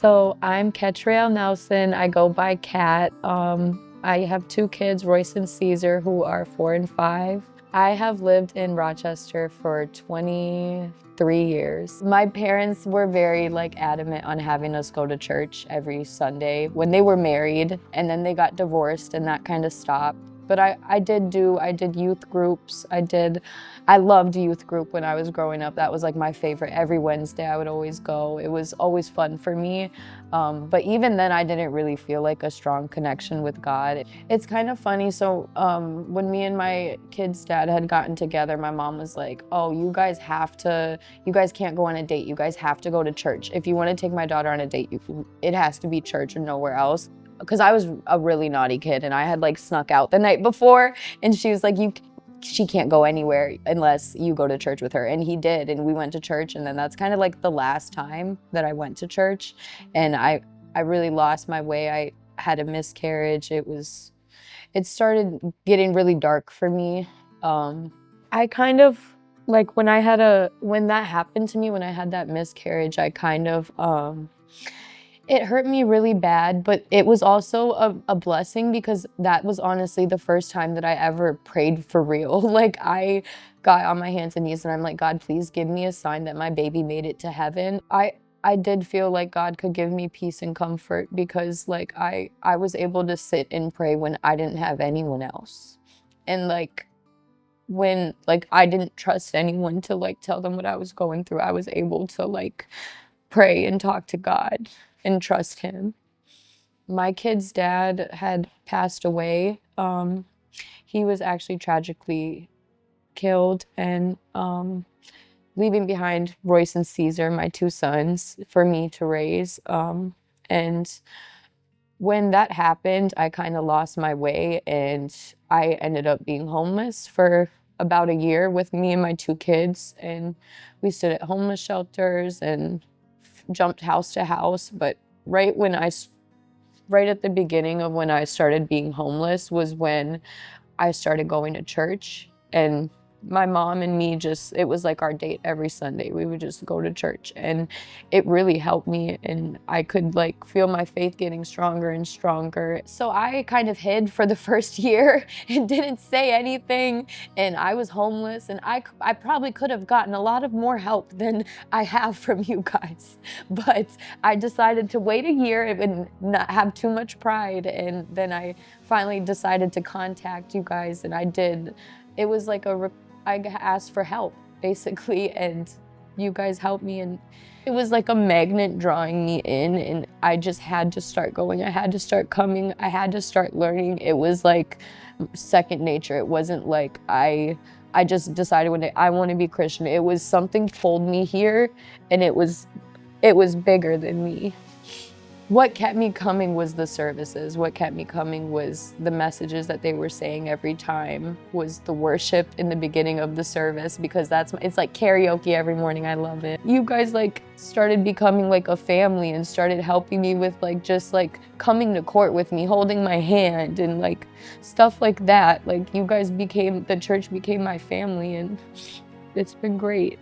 So I'm Katriel Nelson. I go by Kat. I have two kids, Royce and Caesar, who are 4 and 5. I have lived in Rochester for 23 years. My parents were very adamant on having us go to church every Sunday when they were married, and then they got divorced and that kind of stopped. But I did youth groups. I loved youth group when I was growing up. That was like my favorite. Every Wednesday I would always go. It was always fun for me. But even then I didn't really feel like a strong connection with God. It's kind of funny. So when me and my kid's dad had gotten together, my mom was like, oh, you guys can't go on a date. You guys have to go to church. If you want to take my daughter on a date, it has to be church and nowhere else. Because I was a really naughty kid and I had snuck out the night before, and she was like, she can't go anywhere unless you go to church with her. And he did, and we went to church, and then that's kind of the last time that I went to church. And I really lost my way. I had a miscarriage. It started getting really dark for me. I kind of, when that happened to me, when I had that miscarriage, I kind of, it hurt me really bad, but it was also a blessing because that was honestly the first time that I ever prayed for real. I got on my hands and knees and I'm like, God, please give me a sign that my baby made it to heaven. I did feel like God could give me peace and comfort because I was able to sit and pray when I didn't have anyone else. And when I didn't trust anyone to tell them what I was going through, I was able to pray and talk to God and trust him. My kid's dad had passed away. He was actually tragically killed, and leaving behind Royce and Caesar, my two sons, for me to raise. And when that happened, I kind of lost my way, and I ended up being homeless for about a year with me and my two kids. And we stood at homeless shelters and jumped house to house. But right at the beginning of when I started being homeless was when I started going to church. And my mom and me it was like our date every Sunday. We would just go to church, and it really helped me, and I could feel my faith getting stronger and stronger. So I kind of hid for the first year and didn't say anything, and I was homeless, and I probably could have gotten a lot of more help than I have from you guys. But I decided to wait a year and not have too much pride, and then I finally decided to contact you guys, and I did. It was I asked for help, basically, and you guys helped me, and it was like a magnet drawing me in, and I just had to start going. I had to start coming. I had to start learning. It was second nature. It wasn't I just decided one day I want to be Christian. It was something pulled me here, and it was bigger than me. What kept me coming was the services. What kept me coming was the messages that they were saying every time, was the worship in the beginning of the service, because it's like karaoke every morning. I love it. You guys started becoming a family and started helping me with just coming to court with me, holding my hand and stuff like that. The church became my family, and it's been great.